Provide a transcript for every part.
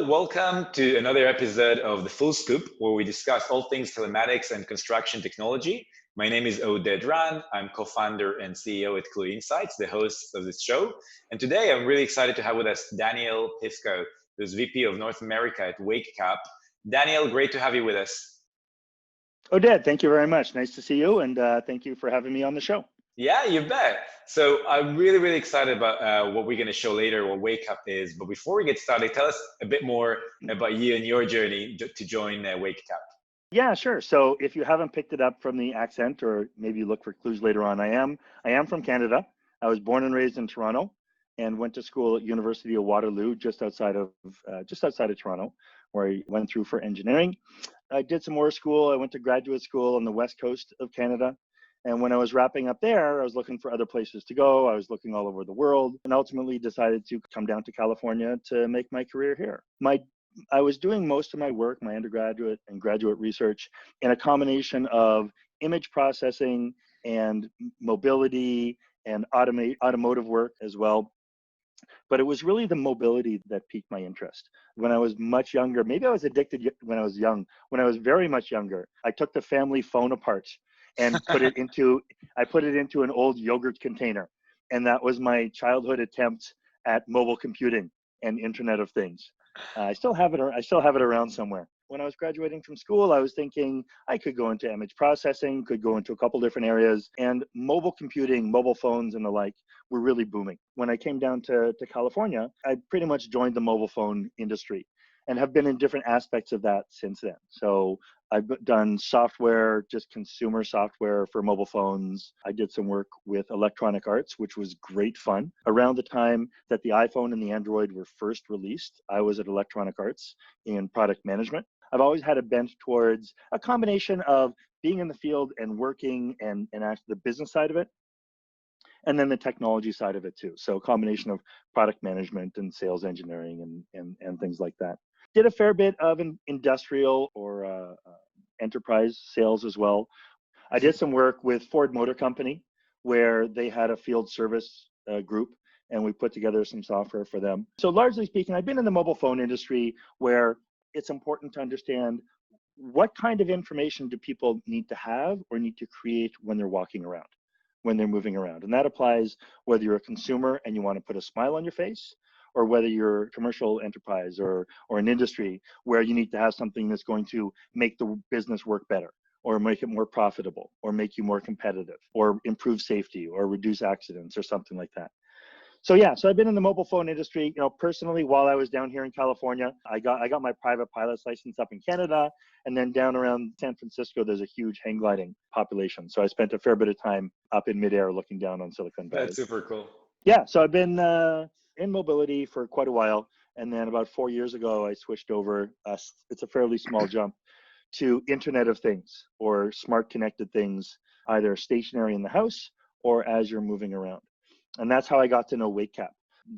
Hello, welcome to another episode of The Full Scoop, where we discuss all things telematics and construction technology. My name is Oded Ran. I'm co-founder and CEO at Clue Insights, the host of this show. And today I'm really excited to have with us Daniel Pifko, who's VP of North America at WakeCap. Daniel, great to have you with us. Oded, thank you very much. Nice to see you, and thank you for having me on the show. Yeah, you bet. So I'm really excited about what we're going to show later, what WakeCap is. But before we get started, tell us a bit more about you and your journey to join WakeCap. Yeah, sure. So if you haven't picked it up from the accent, or maybe you look for clues later on, I am from Canada. I was born and raised in Toronto, and went to school at University of Waterloo, just outside of Toronto, where I went through for engineering. I did some more school. I went to graduate school on the west coast of Canada. And when I was wrapping up there, I was looking for other places to go. I was looking all over the world, and ultimately decided to come down to California to make my career here. I was doing most of my work, my undergraduate and graduate research, in a combination of image processing and mobility and automotive work as well. But it was really the mobility that piqued my interest. When I was much younger, maybe I was addicted when I was young. When I was very much younger, I took the family phone apart and put it into an old yogurt container. And that was my childhood attempt at mobile computing and Internet of Things. I still have it around somewhere. When I was graduating from school, I was thinking I could go into image processing, could go into a couple different areas, and mobile computing, mobile phones and the like were really booming. When I came down to California, I pretty much joined the mobile phone industry and have been in different aspects of that since then. So I've done software, just consumer software for mobile phones. I did some work with Electronic Arts, which was great fun. Around the time that the iPhone and the Android were first released, I was at Electronic Arts in product management. I've always had a bent towards a combination of being in the field and working and actually the business side of it, and then the technology side of it too. So a combination of product management and sales engineering and things like that. Did a fair bit of industrial or enterprise sales as well. I did some work with Ford Motor Company, where they had a field service group, and we put together some software for them. So largely speaking, I've been in the mobile phone industry, where it's important to understand what kind of information do people need to have or need to create when they're walking around, when they're moving around. And that applies whether you're a consumer and you want to put a smile on your face, or whether you're a commercial enterprise or an industry where you need to have something that's going to make the business work better, or make it more profitable, or make you more competitive, or improve safety, or reduce accidents, or something like that. So I've been in the mobile phone industry, personally, while I was down here in California. I got my private pilot's license up in Canada, and then down around San Francisco, there's a huge hang gliding population. So I spent a fair bit of time up in midair looking down on Silicon Valley. That's super cool. Yeah, so I've been in mobility for quite a while. And then about 4 years ago, I switched over. It's a fairly small jump to Internet of Things, or smart connected things, either stationary in the house or as you're moving around. And that's how I got to know WakeCap.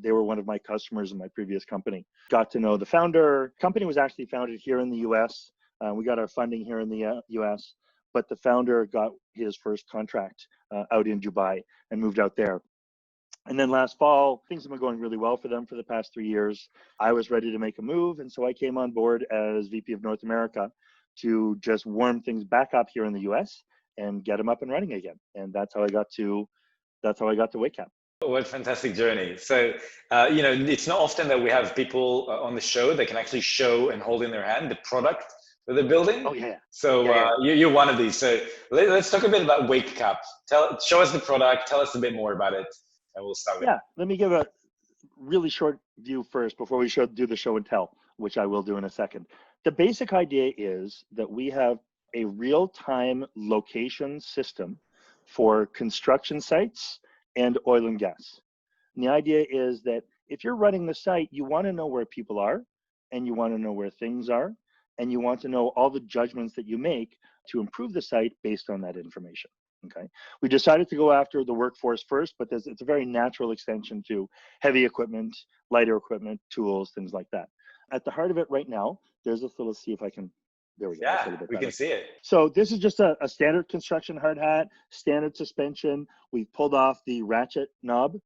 They were one of my customers in my previous company. Got to know the founder. Company was actually founded here in the US. We got our funding here in the US, but the founder got his first contract out in Dubai and moved out there. And then last fall, things have been going really well for them for the past 3 years. I was ready to make a move, and so I came on board as VP of North America to just warm things back up here in the US and get them up and running again. And that's how I got to WakeCap. What a fantastic journey. So, it's not often that we have people on the show that can actually show and hold in their hand the product that they're building. Oh, yeah. So you're one of these. So let's talk a bit about WakeCap. Show us the product. Tell us a bit more about it, and we'll start with. Yeah, let me give a really short view first before we do the show and tell, which I will do in a second. The basic idea is that we have a real-time location system for construction sites and oil and gas. And the idea is that if you're running the site, you want to know where people are, and you want to know where things are, and you want to know all the judgments that you make to improve the site based on that information. Okay. We decided to go after the workforce first, but it's a very natural extension to heavy equipment, lighter equipment, tools, things like that. At the heart of it right now, there's this little, see if I can, there we go. Yeah, we can see it. So this is just a standard construction hard hat, standard suspension. We've pulled off the ratchet knob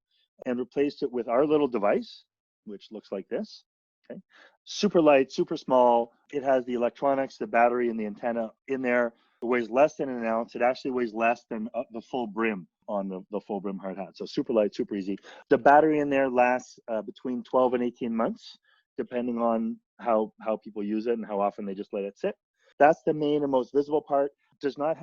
and replaced it with our little device, which looks like this. Okay, super light, super small. It has the electronics, the battery, and the antenna in there. It weighs less than an ounce. It actually weighs less than the full brim on the full brim hard hat. So super light, super easy. The battery in there lasts between 12 and 18 months, depending on how people use it and how often they just let it sit. That's the main and most visible part. Does not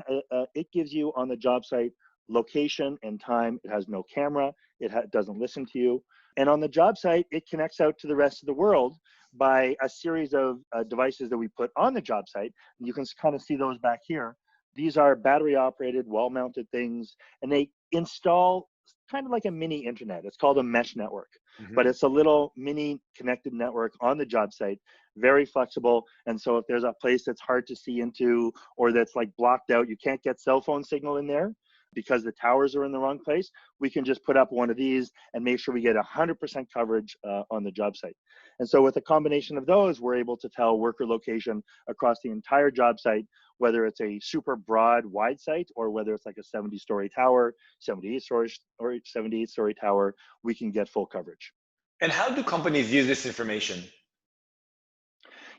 it gives you on the job site location and time. It has no camera. It doesn't listen to you. And on the job site, it connects out to the rest of the world by a series of devices that we put on the job site. You can kind of see those back here. These are battery operated, wall mounted things, and they install kind of like a mini internet. It's called a mesh network, but it's a little mini connected network on the job site, very flexible. And so if there's a place that's hard to see into or that's like blocked out, you can't get cell phone signal in there because the towers are in the wrong place, we can just put up one of these and make sure we get 100% coverage on the job site. And so with a combination of those, we're able to tell worker location across the entire job site, whether it's a super broad, wide site or whether it's like a 70-story tower, 78-story tower, we can get full coverage. And how do companies use this information?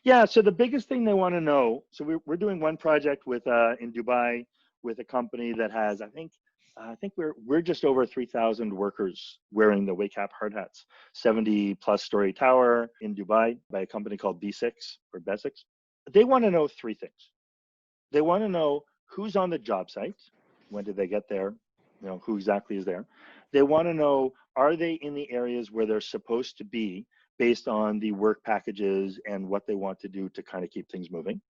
Yeah, so the biggest thing they want to know, so we're doing one project with in Dubai with a company that has, I think we're just over 3,000 workers wearing the WakeCap hard hats. 70+ story tower in Dubai by a company called B6 or B6. They want to know three things. They want to know who's on the job site, when did they get there, who exactly is there. They want to know, are they in the areas where they're supposed to be based on the work packages and what they want to do to kind of keep things moving.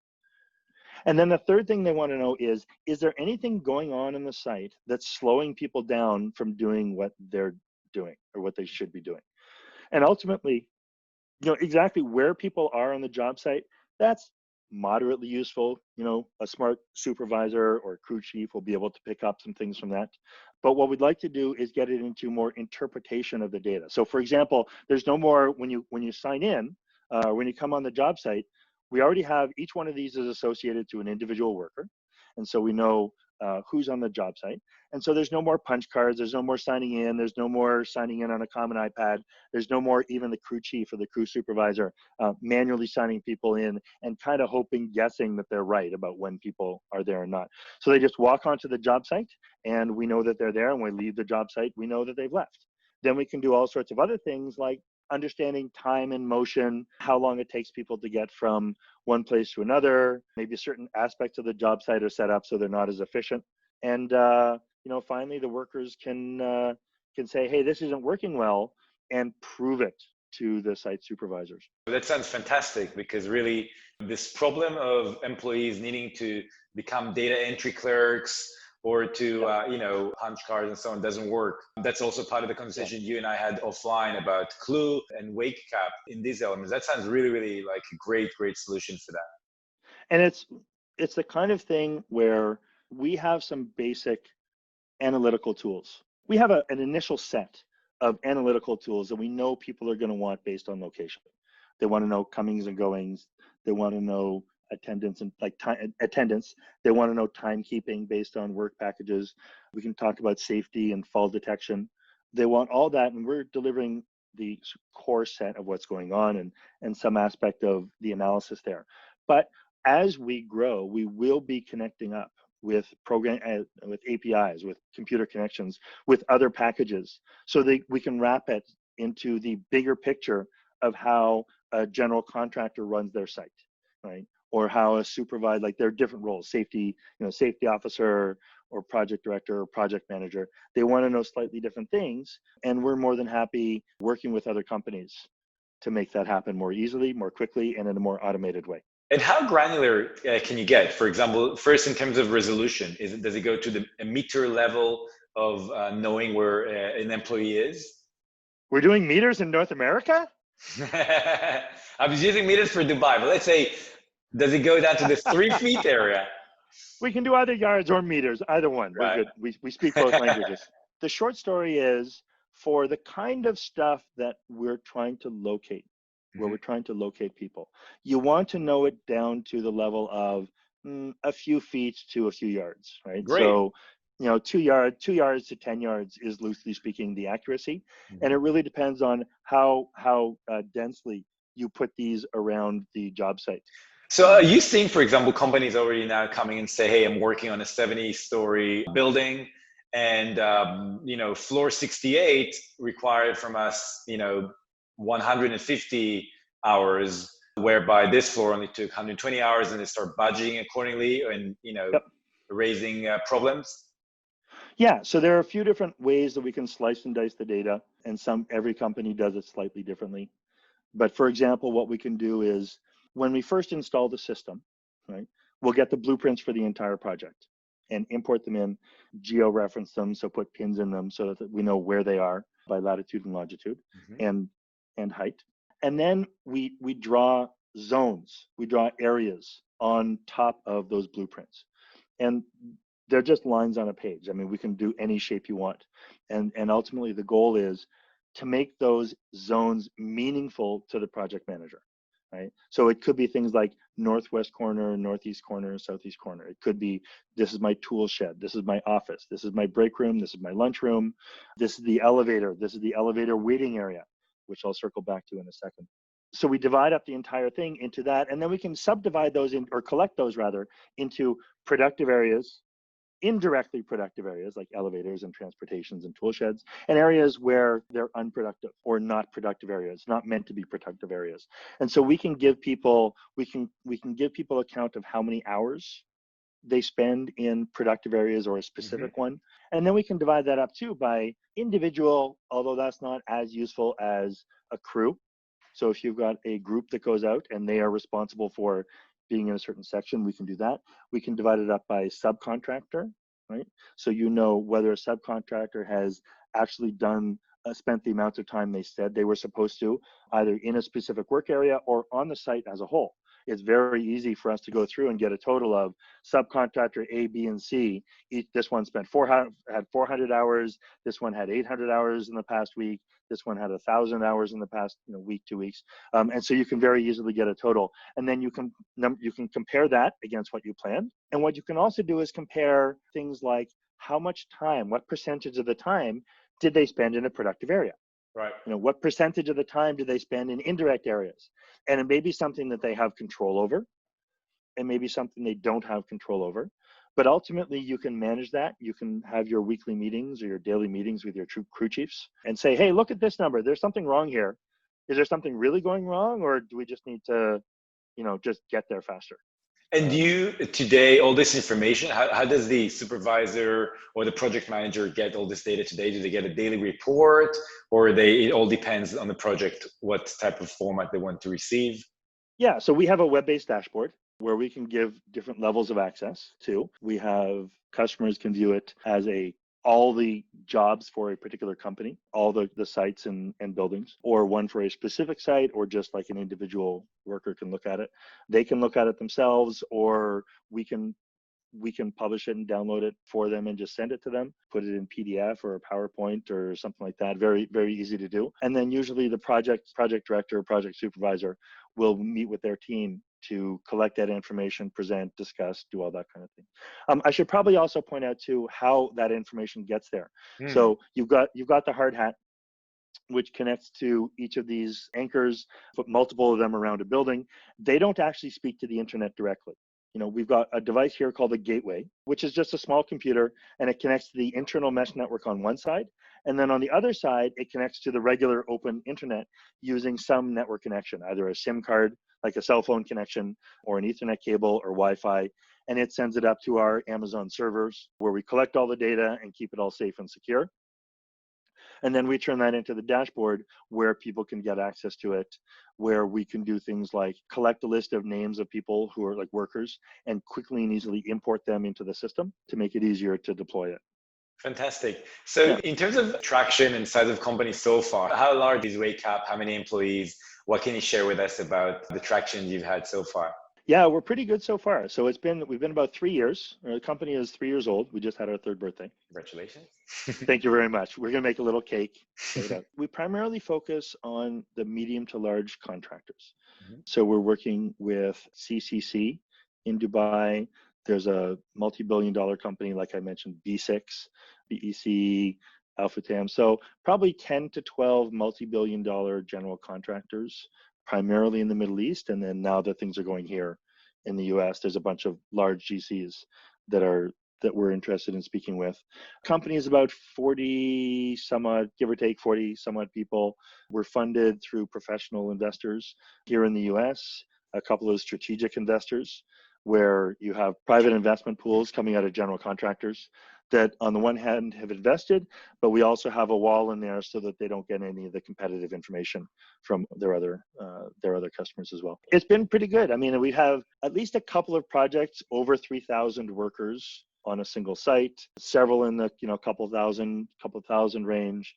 And then the third thing they want to know is there anything going on in the site that's slowing people down from doing what they're doing or what they should be doing? And ultimately, exactly where people are on the job site, that's moderately useful. A smart supervisor or crew chief will be able to pick up some things from that. But what we'd like to do is get it into more interpretation of the data. So for example, there's no more, when you sign in, when you come on the job site, we already have each one of these is associated to an individual worker. And so we know who's on the job site. And so there's no more punch cards. There's no more signing in. There's no more signing in on a common iPad. There's no more even the crew chief or the crew supervisor manually signing people in and kind of guessing that they're right about when people are there or not. So they just walk onto the job site and we know that they're there, and when we leave the job site, we know that they've left. Then we can do all sorts of other things like understanding time and motion, how long it takes people to get from one place to another. Maybe certain aspects of the job site are set up so they're not as efficient. And finally, the workers can say, hey, this isn't working well, and prove it to the site supervisors. That sounds fantastic, because really this problem of employees needing to become data entry clerks or to punch cards and so on doesn't work. That's also part of the conversation you and I had offline about Clue and WakeCap in these elements. That sounds really, really like a great solution for that. And it's the kind of thing where we have some basic analytical tools. We have an initial set of analytical tools that we know people are going to want based on location. They want to know comings and goings. They want to know attendance and attendance. They want to know timekeeping based on work packages. We can talk about safety and fall detection. They want all that, and we're delivering the core set of what's going on and some aspect of the analysis there. But as we grow, we will be connecting up with with APIs, with computer connections, with other packages, so that we can wrap it into the bigger picture of how a general contractor runs their site, right? Or how a supervisor, like there are different roles, safety officer or project director or project manager. They want to know slightly different things, and we're more than happy working with other companies to make that happen more easily, more quickly, and in a more automated way. And how granular can you get? For example, first in terms of resolution, does it go to a meter level of knowing where an employee is? We're doing meters in North America? I was using meters for Dubai, but let's say, does it go down to this 3 feet area? We can do either yards or meters, either one. We're good. We speak both languages. The short story is, for the kind of stuff that we're trying to locate, where we're trying to locate people, you want to know it down to the level of a few feet to a few yards, right? Great. So, 2 yards to 10 yards is loosely speaking the accuracy, and it really depends on how densely you put these around the job site. So are you seeing, for example, companies already now coming and say, hey, I'm working on a 70-story building and, floor 68 required from us, 150 hours, whereby this floor only took 120 hours, and they start budgeting accordingly and, Yep. raising problems? Yeah, so there are a few different ways that we can slice and dice the data, and every company does it slightly differently. But for example, what we can do is when we first install the system, right, we'll get the blueprints for the entire project and import them in, geo-reference them, so put pins in them so that we know where they are by latitude and longitude and height. And then we draw zones, we draw areas on top of those blueprints. And they're just lines on a page. I mean, we can do any shape you want. And ultimately the goal is to make those zones meaningful to the project manager, right? So it could be things like northwest corner, northeast corner, southeast corner. It could be, this is my tool shed, this is my office, this is my break room, this is my lunch room, this is the elevator, this is the elevator waiting area, which I'll circle back to in a second. So we divide up the entire thing into that, and then we can subdivide those or collect those rather into productive areas, indirectly productive areas like elevators and transportations and tool sheds, and areas where they're unproductive or not productive areas, not meant to be productive areas. And so we can give people a count of how many hours they spend in productive areas or a specific one. And then we can divide that up too by individual, although that's not as useful as a crew. So if you've got a group that goes out and they are responsible for being in a certain section, we can do that. We can divide it up by subcontractor, right? So you know whether a subcontractor has actually spent the amount of time they said they were supposed to, either in a specific work area or on the site as a whole. It's very easy for us to go through and get a total of subcontractor A, B, and C. This one had 400 hours. This one had 800 hours in the past week. This one had 1,000 hours in the past week, 2 weeks. And so you can very easily get a total. And then you can compare that against what you planned. And what you can also do is compare things like how much time, what percentage of the time did they spend in a productive area? Right. What percentage of the time do they spend in indirect areas? And it may be something that they have control over, and maybe something they don't have control over. But ultimately, you can manage that. You can have your weekly meetings or your daily meetings with your crew chiefs and say, hey, look at this number. There's something wrong here. Is there something really going wrong, or do we just need to, just get there faster? And today, all this information, how does the supervisor or the project manager get all this data today? Do they get a daily report, or it all depends on the project, what type of format they want to receive? Yeah, so we have a web-based dashboard where we can give different levels of access to. We have customers can view it as all the jobs for a particular company, all the sites and buildings, or one for a specific site, or just like an individual worker can look at it. They can look at it themselves, or we can publish it and download it for them and just send it to them, put it in PDF or a PowerPoint or something like that. Very, very easy to do. And then usually the project director or project supervisor will meet with their team to collect that information, present, discuss, do all that kind of thing. I should probably also point out too how that information gets there. So you've got the hard hat, which connects to each of these anchors, put multiple of them around a building. They don't actually speak to the internet directly. We've got a device here called a gateway, which is just a small computer, and it connects to the internal mesh network on one side. And then on the other side, it connects to the regular open internet using some network connection, either a SIM card, like a cell phone connection, or an Ethernet cable or Wi-Fi. And it sends it up to our Amazon servers where we collect all the data and keep it all safe and secure. And then we turn that into the dashboard where people can get access to it, where we can do things like collect a list of names of people who are like workers and quickly and easily import them into the system to make it easier to deploy it. Fantastic. So in terms of traction and size of company so far, how large is WakeCap? How many employees? What can you share with us about the traction you've had so far? Yeah, we're pretty good so far. So we've been about 3 years. Our company is 3 years old. We just had our 3rd birthday. Congratulations. Thank you very much. We're going to make a little cake. We primarily focus on the medium to large contractors. So we're working with CCC in Dubai. There's a multi-billion-dollar company, like I mentioned, B6, BEC, Alphatam. So probably 10 to 12 multi-billion-dollar general contractors primarily in the Middle East. And then now that things are going here in the US, there's a bunch of large GCs that we're interested in speaking with. Company is about 40 some odd, give or take 40 some odd people. We're funded through professional investors here in the US, a couple of strategic investors, where you have private investment pools coming out of general contractors that on the one hand have invested, but we also have a wall in there so that they don't get any of the competitive information from their other customers as well. It's been pretty good. I mean, we have at least a couple of projects over 3,000 workers on a single site, several in the couple thousand range.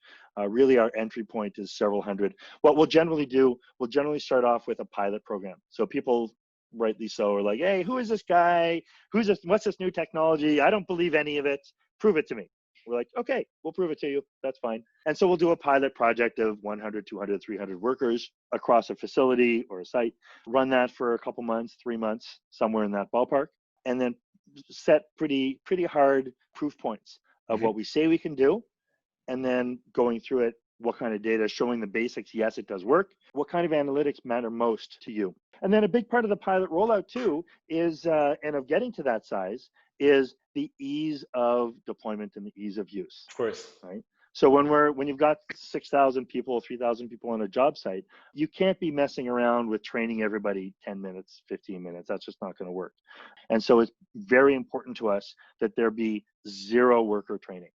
Really, our entry point is several hundred. What we'll generally do, we'll generally start off with a pilot program. So people, rightly so, are like, hey, who is this guy? Who's this? What's this new technology? I don't believe any of it. Prove it to me. We're like, okay, we'll prove it to you. That's fine. And so we'll do a pilot project of 100, 200, 300 workers across a facility or a site, run that for a couple months, 3 months, somewhere in that ballpark, and then set pretty hard proof points of what we say we can do, and then going through it, what kind of data, showing the basics, yes, it does work. What kind of analytics matter most to you? And then a big part of the pilot rollout too is, and of getting to that size, is the ease of deployment and the ease of use. Of course. Right? So when you've got 6,000 people, 3,000 people on a job site, you can't be messing around with training everybody 10 minutes, 15 minutes. That's just not going to work. And so it's very important to us that there be zero worker training.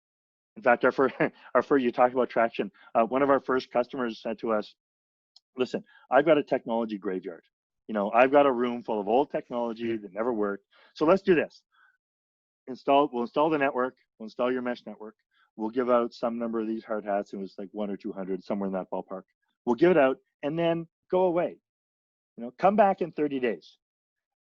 In fact, our first, you talked about traction. One of our first customers said to us, listen, I've got a technology graveyard. I've got a room full of old technology that never worked. So let's do this. We'll install the network. We'll install your mesh network. We'll give out some number of these hard hats. It was like 100 or 200, somewhere in that ballpark. We'll give it out and then go away. Come back in 30 days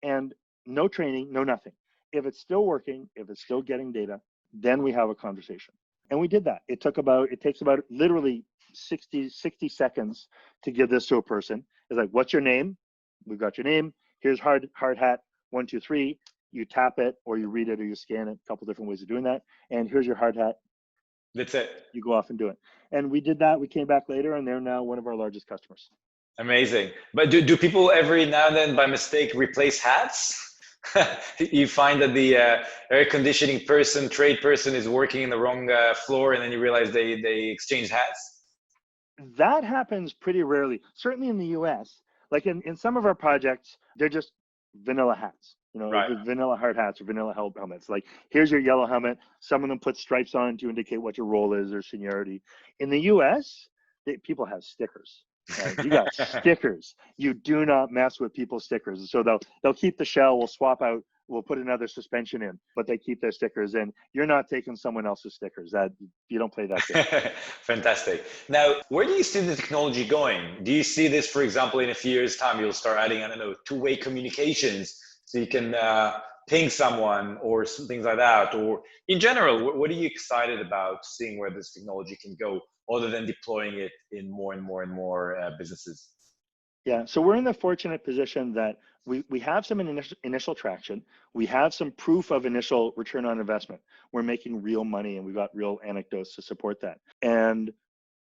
and no training, no nothing. If it's still working, if it's still getting data, then we have a conversation. And we did that. It takes about literally 60 seconds to give this to a person. It's like, what's your name? We've got your name. Here's hard hat, 1, 2, 3. You tap it or you read it or you scan it, a couple different ways of doing that. And here's your hard hat. That's it. You go off and do it. And we did that. We came back later and they're now one of our largest customers. Amazing. But do people every now and then by mistake replace hats? You find that the air conditioning trade person is working in the wrong floor and then you realize they exchange hats? That happens pretty rarely. Certainly in the US, like in some of our projects, they're just vanilla hats. Right. Vanilla hard hats or vanilla helmets. Like, here's your yellow helmet. Some of them put stripes on to indicate what your role is or seniority. In the US, people have stickers. Right? You got stickers. You do not mess with people's stickers. So they'll keep the shell. We'll swap out. We'll put another suspension in, but they keep their stickers in. You're not taking someone else's stickers. That you don't play that game. Fantastic. Now, where do you see the technology going? Do you see this, for example, in a few years' time, you'll start adding, I don't know, two-way communications so you can ping someone or some things like that? Or in general, what are you excited about seeing where this technology can go, other than deploying it in more and more businesses? Yeah, so we're in the fortunate position that we have some initial traction. We have some proof of initial return on investment. We're making real money and we've got real anecdotes to support that. And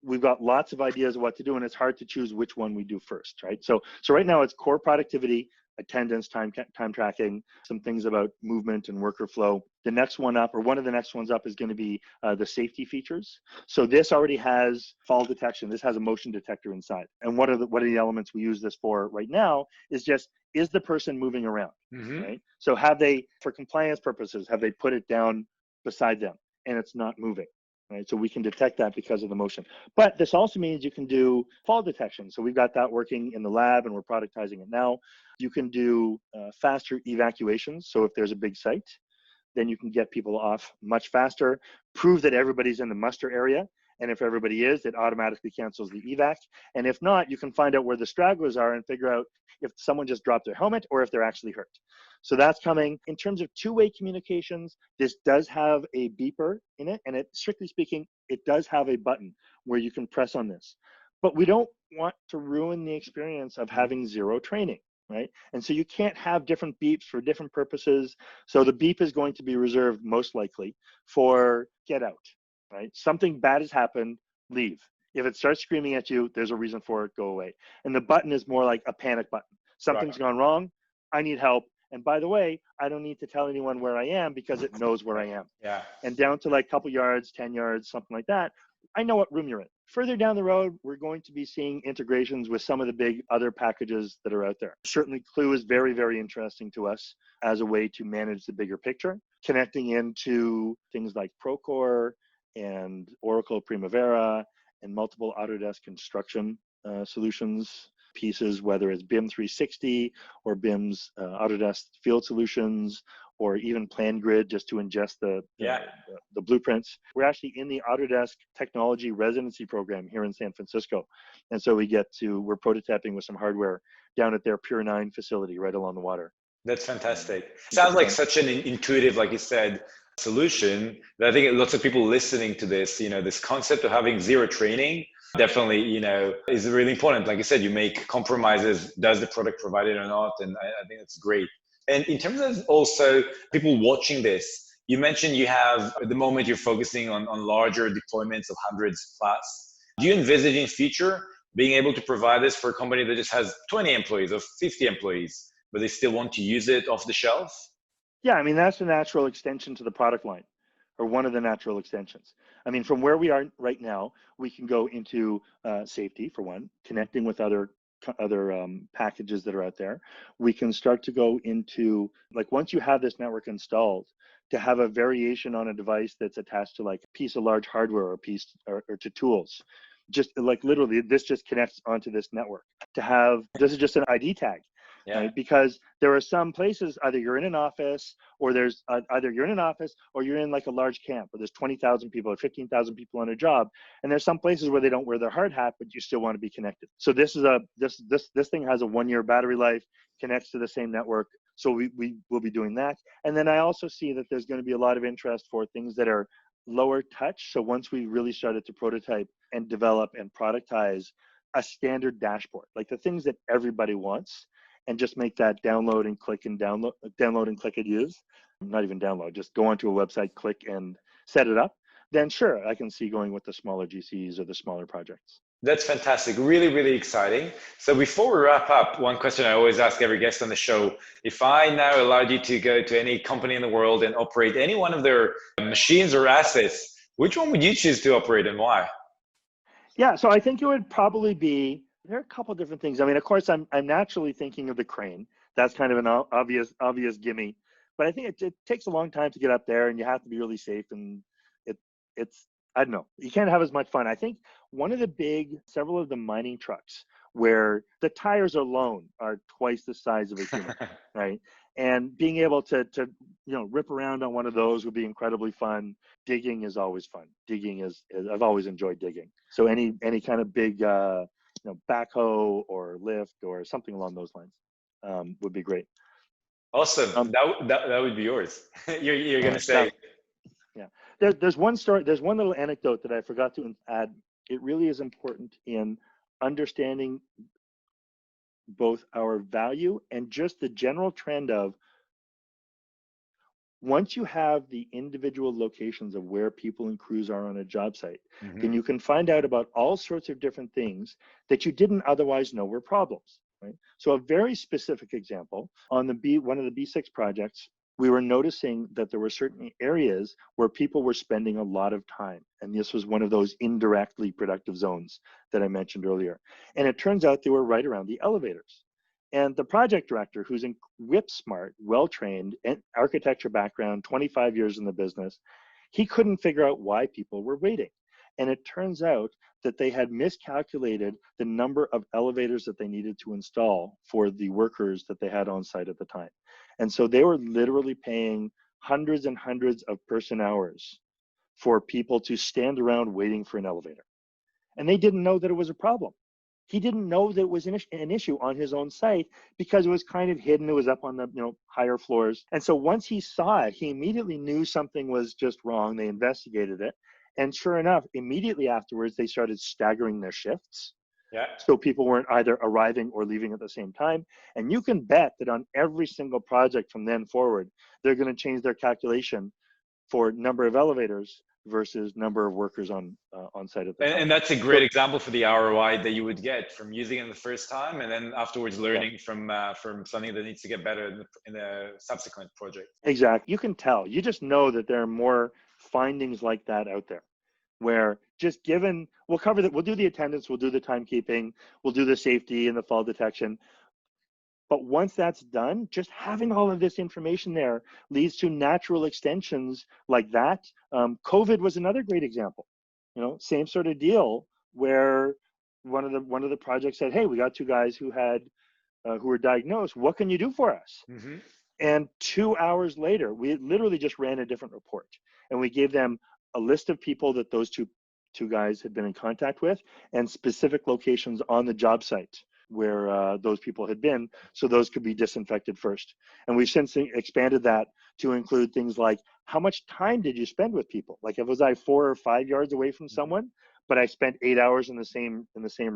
we've got lots of ideas of what to do, and it's hard to choose which one we do first, right? So right now it's core productivity, attendance, time tracking, some things about movement and worker flow. The next one up, or one of the next ones up, is going to be the safety features. So this already has fall detection. This has a motion detector inside. And what are the elements we use this for right now is the person moving around, right? So have they, for compliance purposes, have they put it down beside them and it's not moving? Right, so we can detect that because of the motion. But this also means you can do fall detection. So we've got that working in the lab and we're productizing it now. You can do faster evacuations. So if there's a big site, then you can get people off much faster, prove that everybody's in the muster area. And if everybody is, it automatically cancels the evac. And if not, you can find out where the stragglers are and figure out if someone just dropped their helmet or if they're actually hurt. So that's coming. In terms of two-way communications, this does have a beeper in it. And strictly speaking, it does have a button where you can press on this. But we don't want to ruin the experience of having zero training, right? And so you can't have different beeps for different purposes. So the beep is going to be reserved most likely for get out. Right? Something bad has happened, leave. If it starts screaming at you, there's a reason for it, go away. And the button is more like a panic button. Something's gone wrong. I need help. And by the way, I don't need to tell anyone where I am because it knows where I am. Yeah. And down to like a couple yards, 10 yards, something like that, I know what room you're in. Further down the road, we're going to be seeing integrations with some of the big other packages that are out there. Certainly, Clue is very, very interesting to us as a way to manage the bigger picture, connecting into things like Procore and Oracle Primavera and multiple Autodesk construction solutions pieces, whether it's BIM 360 or BIM's Autodesk Field Solutions, or even PlanGrid, just to ingest the blueprints. We're actually in the Autodesk Technology Residency Program here in San Francisco. And so we're prototyping with some hardware down at their Pure 9 facility right along the water. That's fantastic. Sounds like such an intuitive, like you said, solution that I think lots of people listening to this, this concept of having zero training definitely, is really important. Like you said, you make compromises, does the product provide it or not? And I think that's great. And in terms of also people watching this, you mentioned you have, at the moment, you're focusing on larger deployments of hundreds plus. Do you envisage in future being able to provide this for a company that just has 20 employees or 50 employees, but they still want to use it off the shelf? Yeah, I mean, that's a natural extension to the product line, or one of the natural extensions. I mean, from where we are right now, we can go into safety, for one, connecting with other packages that are out there. We can start to go into, like, once you have this network installed, to have a variation on a device that's attached to like a piece of large hardware or a piece or to tools. Just like literally, this just connects onto this network. This is just an ID tag. Yeah. Right? Because there are some places, either you're in an office or you're in like a large camp where there's 20,000 people or 15,000 people on a job. And there's some places where they don't wear their hard hat, but you still want to be connected. So this thing has a 1-year battery life, connects to the same network. So we will be doing that. And then I also see that there's going to be a lot of interest for things that are lower touch. So once we really started to prototype and develop and productize a standard dashboard, like the things that everybody wants, and just make that download and click and use. Not even download, just go onto a website, click and set it up. Then sure, I can see going with the smaller GCs or the smaller projects. That's fantastic. Really, really exciting. So before we wrap up, one question I always ask every guest on the show: if I now allowed you to go to any company in the world and operate any one of their machines or assets, which one would you choose to operate and why? Yeah, so I think it would probably be, there are a couple different things. I mean, of course, I'm naturally thinking of the crane. That's kind of an obvious gimme. But I think it takes a long time to get up there, and you have to be really safe. And it's I don't know. You can't have as much fun. I think several of the mining trucks where the tires alone are twice the size of a human, right? And being able to rip around on one of those would be incredibly fun. Digging is always fun. I've always enjoyed digging. So any kind of big backhoe or lift or something along those lines would be great. Awesome. That would be yours. You're going to say. Yeah. There's one story. There's one little anecdote that I forgot to add. It really is important in understanding both our value and just the general trend of, once you have the individual locations of where people and crews are on a job site, then you can find out about all sorts of different things that you didn't otherwise know were problems, right? So a very specific example, on one of the B6 projects, we were noticing that there were certain areas where people were spending a lot of time. And this was one of those indirectly productive zones that I mentioned earlier. And it turns out they were right around the elevators. And the project director, who's whip smart, well-trained, architecture background, 25 years in the business, he couldn't figure out why people were waiting. And it turns out that they had miscalculated the number of elevators that they needed to install for the workers that they had on site at the time. And so they were literally paying hundreds and hundreds of person hours for people to stand around waiting for an elevator. And they didn't know that it was a problem. He didn't know that it was an issue on his own site because it was kind of hidden. It was up on the higher floors. And so once he saw it, he immediately knew something was just wrong. They investigated it. And sure enough, immediately afterwards, they started staggering their shifts. Yeah. So people weren't either arriving or leaving at the same time. And you can bet that on every single project from then forward, they're going to change their calculation for number of elevators versus number of workers on site at the time. And that's a great example for the ROI that you would get from using it the first time, and then afterwards learning from something that needs to get better in the subsequent project. Exactly. You can tell. You just know that there are more findings like that out there, where just given, we'll cover that, we'll do the attendance, we'll do the timekeeping, we'll do the safety and the fall detection. But once that's done, just having all of this information there leads to natural extensions like that. COVID was another great example. Same sort of deal where one of the projects said, "Hey, we got two guys who were diagnosed. What can you do for us?" Mm-hmm. And 2 hours later, we literally just ran a different report, and we gave them a list of people that those two guys had been in contact with, and specific locations on the job site where those people had been, so those could be disinfected first. And we've since expanded that to include things like, how much time did you spend with people? Like, if was I 4 or 5 yards away from someone, but I spent 8 hours in the same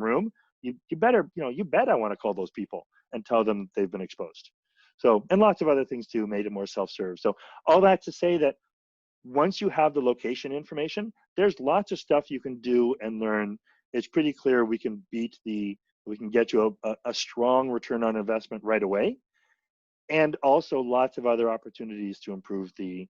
room, you better, you bet I want to call those people and tell them they've been exposed. So, and lots of other things too made it more self-serve. So all that to say that once you have the location information, there's lots of stuff you can do and learn. It's pretty clear we can get you a strong return on investment right away, and also lots of other opportunities to improve the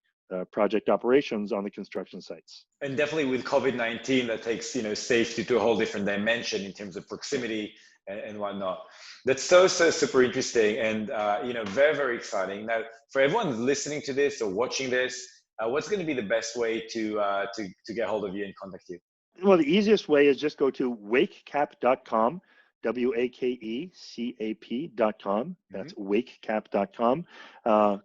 project operations on the construction sites. And definitely with COVID-19, that takes safety to a whole different dimension in terms of proximity and whatnot. That's so super interesting and very, very exciting. Now, for everyone listening to this or watching this, what's going to be the best way to get hold of you and contact you? Well, the easiest way is just go to wakecap.com. WAKECAP.com. That's wakecap.com.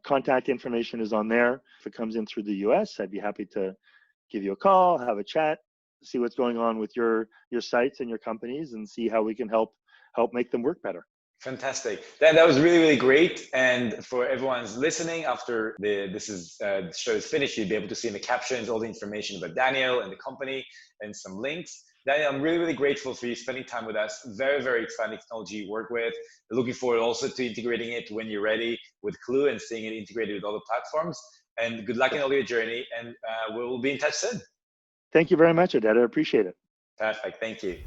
Contact information is on there. If it comes in through the US, I'd be happy to give you a call, have a chat, see what's going on with your sites and your companies, and see how we can help make them work better. Fantastic. That was really, really great. And for everyone's listening, after the show is finished, you'll be able to see in the captions all the information about Daniel and the company and some links. Daniel, I'm really, really grateful for you spending time with us. Very, very exciting technology you work with. Looking forward also to integrating it when you're ready with Clue and seeing it integrated with other platforms. And good luck in all your journey. And we'll be in touch soon. Thank you very much, Oded. I appreciate it. Perfect. Thank you.